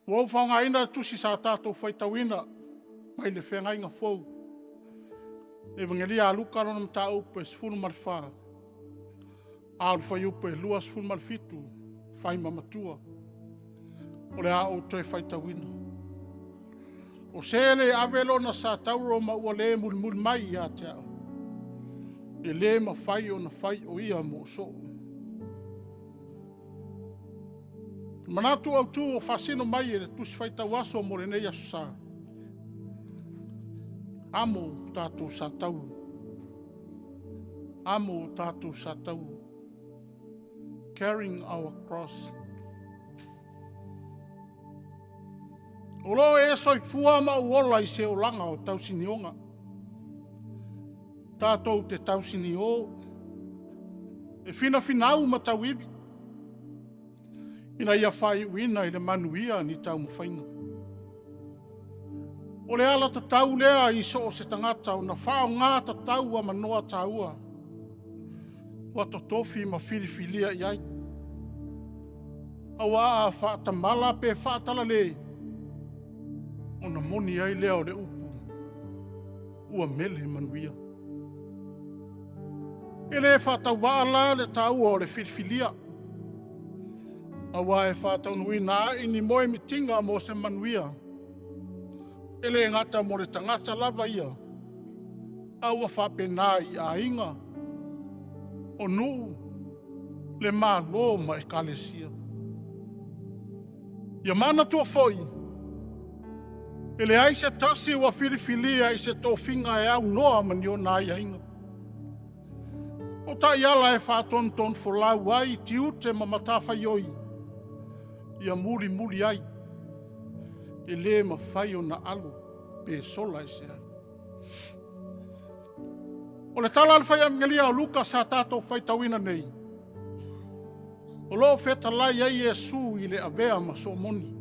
Wau whaungaina tusi sa tatou faitawina, mai le whengai ngā fau. Evangelia Luka rona mta upe sifunu marifaa. Aul whai upe lua sifunu marifitu, whai Matua. O le a o toi faitawina. O sele avelo na satauro ma ua le mul mai ia te au. E le ma whai o na whai o ia mo so. Manatu Autu o fasino mai e le tusi faitawaso mo le nei asusa. Amo tatou satauro. Amo tatou satauro. Carrying our cross. O lo e soi fua ma uola i se o langa o tausini onga. Tatou te tausini o. E fina finau ma tau ibi. Ina ia whai uina i le manuia ni tau mwhainga. O le ala tatau lea i so o se tangata o na whao ngā tatau a manoa taua. Wa totofi ma filifilia i ai. Awa a whaatamala pe whaatala le. O na moni ai lea o le upu. Ua mele manuia. E le whaatau waala le taua o le filifilia. Awa e whātau nui nā ini moe mitinga mo se manuia. Ele ngata mo le tangata lava ia. Awa whape nā i a inga. O nuu le mā lo ma e kalesia. Ia Manatu Autu. Ele ai se tasi wa filifilia i se tofinga e au noa mani o nā i a inga. O ta iala e whāton folau ai tiute ma matafa ioi. Ia muri ai. E le ma whai o na alu. Pe sola e se ai. O le tala al whai angelia o Luka sa tatou faitawina nei. O lo fetalai ai Yesu i le avea ma so moni.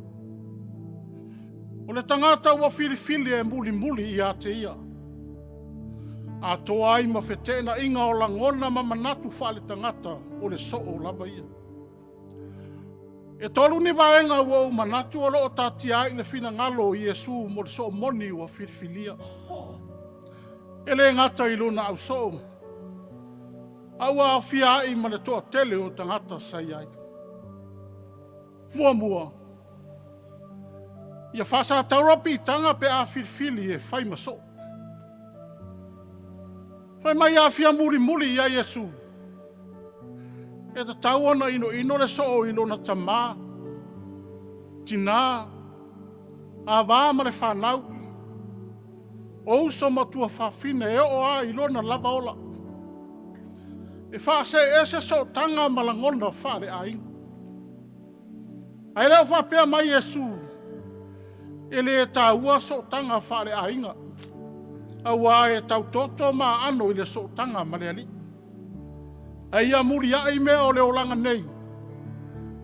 O le tangata ua filifili e muli i a te ia. A toa ai ma fetena inga o langona ma manatu wha le tangata o le so o lava ia. E tolu ni vaenga ua manatu o loo tati ai le fina ngalo i Yesu mo le so moni ua filifilia. E le ngata i luna au so. Aua Fiaaiti ma le toa tele o tangata sai ai. Mua. Ia whasa taurapi tanga pe a filifili e whai maso. Whai mai a fia muli ia Yesu. E ta tauana ino le so o ilo na tamā. Tina. A vā ma le whanau. O so Matua whawhine e o a ilo na lava ola. E whaase e se so tanga malangona whare a inga. Ai leo faapea mai Yesu. Ele e tāua so tanga whare a inga. Awa e taoto ma ano i le so tanga maleali. Ai a muri ai mea o le olanga nei.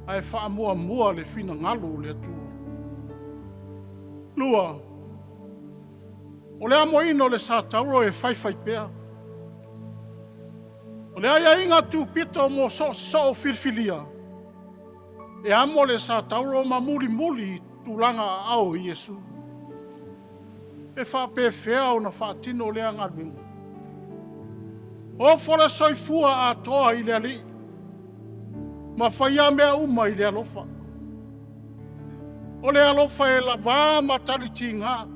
Ai wha mua le fina ngalo le atua. Lua. O le Amoina o le satauro e whai pea. O le aia inga tu pito mo so filfilia. E amo le satauro ma muli tulanga ao i Yesu. E faapea fea o na faatino le angaluenga. O fole soifua a toa i le ali. Ma whaia mea uma i le alofa. O le alofa e lava mataliti ngā.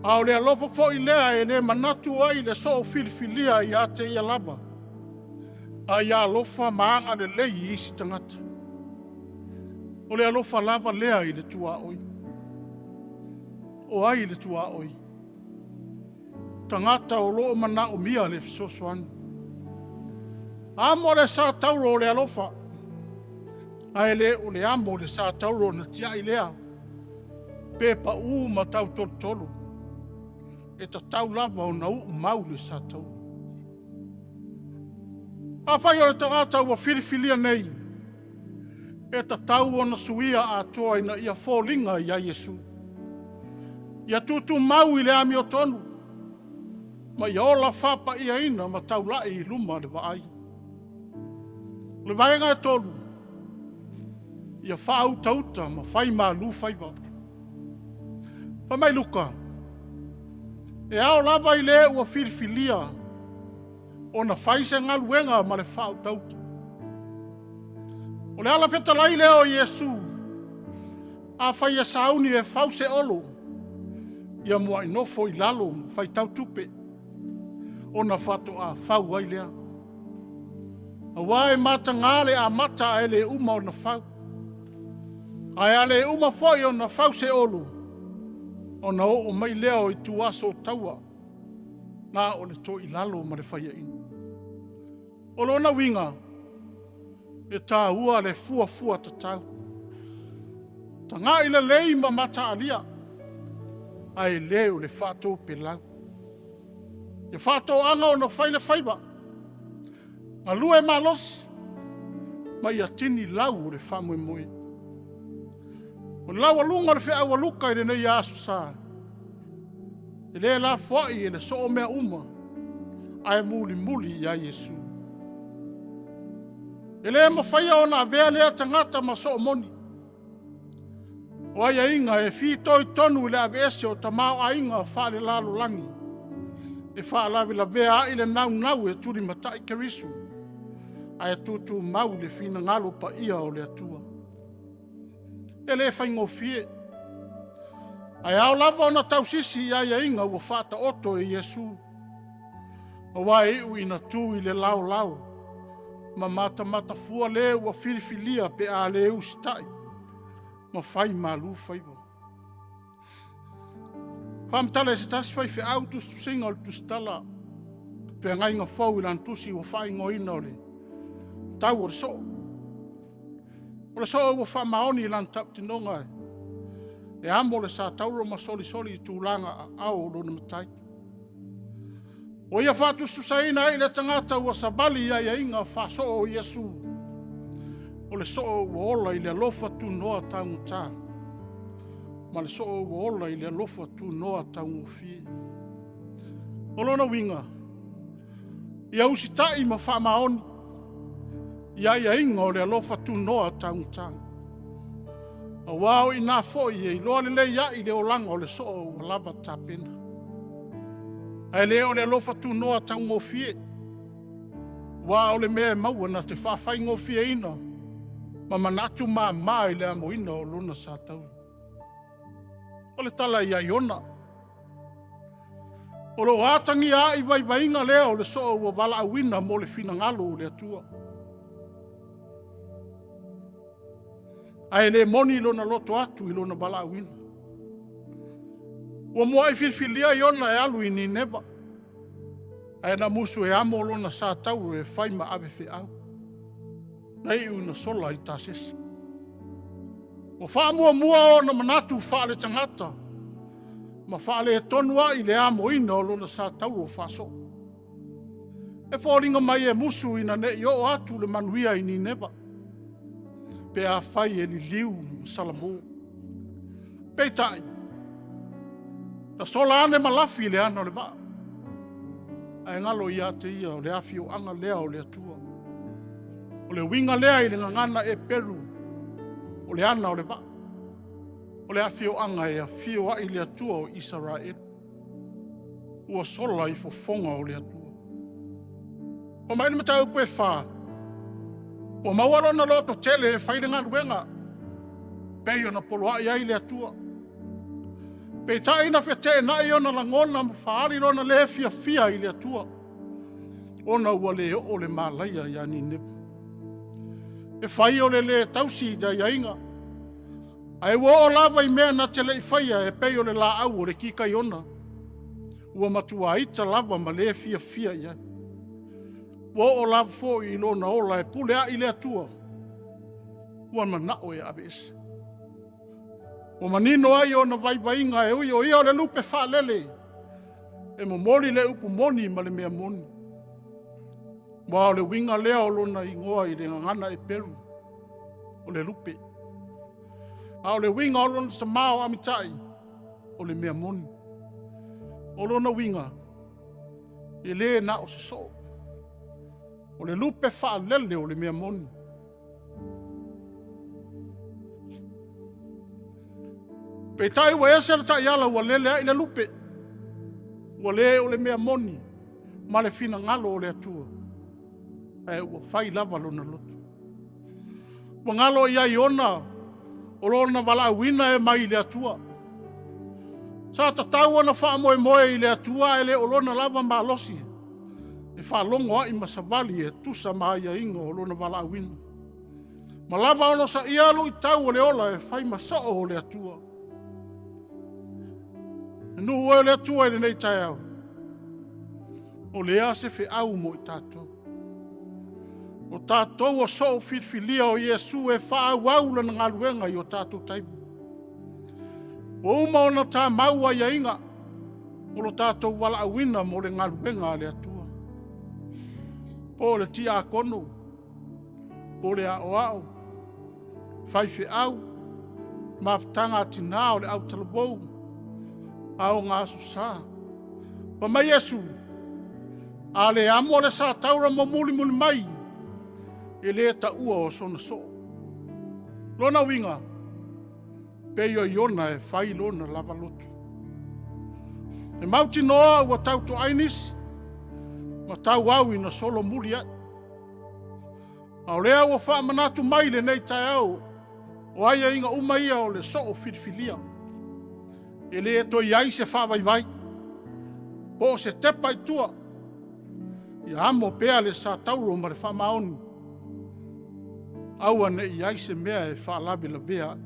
A o le alofa fo i lea e le manatu ai le so filifilia i ate i alaba. A i alofa maanga le lei i isi tangata. O le alofa lava lea i le tua oi. O ai le tua oi. Tangata o loo mana o mia le fisosoani. Amo le satauro o le alofa. Ai le o le amo le satauro na tia i lea. Pepa ma tau tolu. E ta tau lava o na mau le satauro. A whai o le tangata ua filifilia nei. E ta tau o na suia a toa ina ia fōlinga i a Yesu. Ia tutu mau i le ami o tonu. Ma ia ola whapa i iina ma tau lai i luma le vaai. Le vaenga e tolu. ia faatauta ma fai malu fai ba. Pa mai Luka. E ao lava i le ua filifilia o na fai se ngaluenga ma le faatauta. O le ala fetalai leo Yesu a fai e sauni e fau se olo ia mua inofo i lalo fai tau tupe o na fato a fau ai lea. A wae mata ngale a mata a ele uma o na fau. Ai ale uma foi o na fau se olo o na o mai leo i tuaso taua na o le to i lalo ma le fai a ina. O lona winga e tā ua le fua tatau. Ta ngā i le lei ma mata alia, ai leo le whātou pelau. Ia whātou anga o na whaile whaiba. Ngā lue malos, ma ia tini lau le whamoe moe. O lau alunga le whea Luka i le nei asu sā. E le la whai e le soo mea uma, ai muli ia Yesu. E le mawhaia o na vea lea tangata ma so moni. O aia inga e whitoi tonu i le avese o ta mao a inga whaale lalo langi. E whaalawe la vea i le nau e turi matai kerisu. Ai tutu mau le fina ngalo pa ia o le atua. E le whaingo fie. Ai au lava o na tausisi i aia inga ua faataoto e Yesu. O wai u ina tu i le lau. Ma mata fua le ua filifilia pe a le ustai. Ma fai malu fai bo. Whamtala e se tasi fai fe au tu singa o tu tala. Pe ngai ngā fau i lantusi ua fai ngoina o le. Tau o le so. O le so ua wha maoni i lantau tinonga e. E amo le satauro ma soli i tūlanga au lo na matai. O ia whātu susaina i le tangata ua sabali ia inga whaso o Yesu. O le so ua ola i le alofa tu noa taunga tā. Ma le so ua ola i le alofa tu noa taunga fie. O lona winga. Ia usitai ma wha maoni. Ia inga o le alofa tu noa taunga tā. A wao i nā foi e i loa le ia i le olanga o le so ua lava tāpena. Ai leo le alofa tu noa tau ngofie. Wa o le mea maua na te whawhai ngofie ina. Ma manatu maa i le Amoina o lona sātau. O le tala i aiona. O lo atangi a i vaivainga leo le so ua wala awina mo le fina ngalo o le atua. Ai le moni lona loto atu i lona wala awina. Ua mua i filifilia i ona e alu i ni neba. Ai na musu e amo lona sātau e whai ma ave fe au. Nei una sola i tāsesa. O wha mua o na manatu whaale tangata. Ma whaale e tonua i le Amoina o lona sātau o whaso. E whaoringa mai e musu ina ne i o atu le manuia i ni neba. Pe a whai e li liu salamu. Peitai. Na sola ane malafi le ana o le vaa. Ai ngalo ia te ia o le afi o anga lea o le atua. O le winga lea i le ngangana e peru. O le ana o le vaa. O le afi o anga e a fio a i le atua o Israel. Ua sola i fofonga o le atua. O mai ni matau pue whaa. O mawalo na loto tele e whaile ngā ruenga. Pei o na poloa i ai le atua. Pei tai na whete na i ona langona mwhaari rona le fia i le atua. Ona ua le o le malaia i ani nebu. E whai o le tausi da i ainga. Ai ua o lava i mea na tele i whaia e pei o le la au o le kika i ona. Ua matua ita lava ma le fia i ai. Ua o lava fo i lona ola e pule a i le atua. Ua manao e abese. O manino ai o na vaivainga e ui o ia o le lupe whaalele. E mo mori le upu moni ma le mea moni. Wa o le winga lea o lona i ngoa i le ngangana e peru. O le lupe. A o le winga o lona samao amitai. O le mea moni. O lona winga. E le na o se so. O le lupe whaalele o le mea moni. Peitai ua ese le ta iala ua lele i le lupe. Ua le o le mea moni. Ma le fina ngalo o le atua. Ua fai lava lona lotu. Ua ngalo ia i ona. O lona valaauina e mai i le atua. Sa tatou ana wha moe moe i le atua e le o lona lava malosi. E wha longo ai masavali e tusa mai a ingo o lona valaauina. Ma lava ono sa ialu i tau o le ola e whai masao o le atua. E nu ue le atua i le nei tai au. O le ase fe au mo i tatou. O tatou o so filfilia o Iesu e wha au lana ngaluenga i o tatou taimu. O uma ona tā maua ia inga. O lo tatou wala awina mo le ngaluenga le atua. Po le tia akono. Po le ao ao. Whaife au. Maftanga atina o le au talabou. Ao ngā susā. Pa mai Iesu. A le amo le satauro mo muli mai. E le ta ua o sona so. Lona winga. Peio iona e whai lona lava lotu. E mauti noa ua tau to ainis. Ma tau au ina solo muli ai. Au lea ua wha manatu mai le nei tai au. O aia inga umaia o le so o filifilia. E le to iai se wha vai. Po se tepa i tua. Ia amo pea le satauro ma le wha maoni. Aua ne iai se mea e wha labi la bea.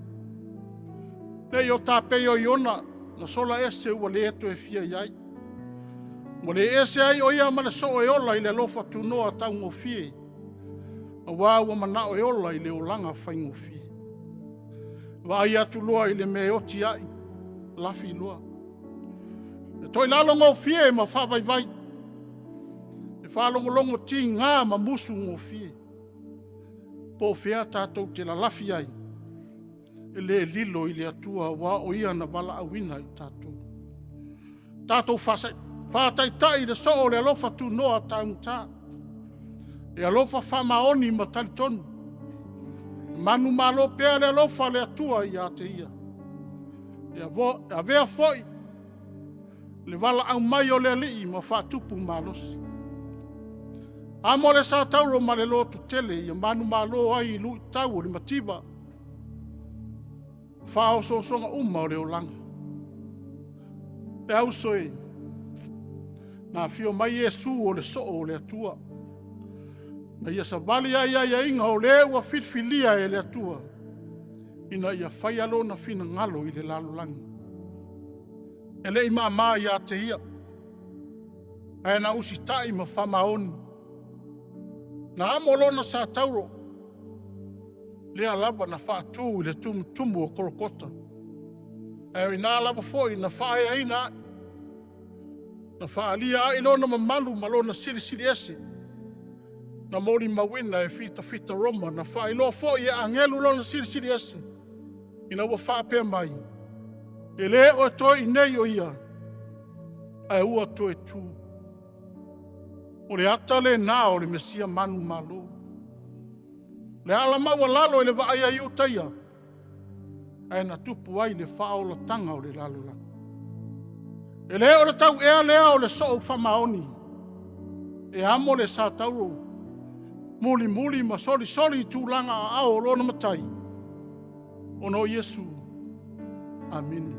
Nei o tā peo i ona, na sola ese ua le eto e fia iai. Mo le ese ai o ia ma le so e ola i le lofa tunoa tau ngofie. A wā ua manao e ola i le olanga whai ngofie. Wa ai atu loa i le me oti ai, lafi loa. E toi lalo ngofie ma wha vai. E wha longo ti ngā ma musu ngofie. Po fea tātou te la lafi ai. E le lilo i le atua wa o ia na wala awina i tātou. Tātou whātaitai le so o le alofa tu noa taung tā. E alofa whamaoni ma talitonu. Manu malo pea le alofa le atua i a te ia. E a vea foi. Le wala au mai o le alii ma whātupu malosi. Amo le satauro ma le lotu tele i manu malo ai i lui tau o le matiba. Whao so songa uma o le o langa. Le au soe. Nā fio mai Iesu o le so o le atua. Na ia sa vali ai inga o le ua filfilia e le atua. Ina ia whai alo na fina ngalo i le lalo langi. E le ima maa ia te ia. E na usi tai ma whamaoni. Na amo lona sa tauro. Lea lava na faatu i le tumu o korokota. E ina lava foi na whae aina. Na whaalia ai lona mamalu ma lona sili ese. Na mori mawina e fita roma na whae loa foi e angelu lona sili ese. Ina ua faapea mai. E le o toi nei o ia. Ai ua toi tu. O le ata le nā o le mesia manu malo. Le ala maua lalo i le vaai ai utaia. Ai na tupu ai le whaola tanga o le lalo la. E le o le tau ea lea o le so o whamaoni. E amo le satauro. Muli ma soli tūlanga a ao lona matai. Ono Iesu. Amen.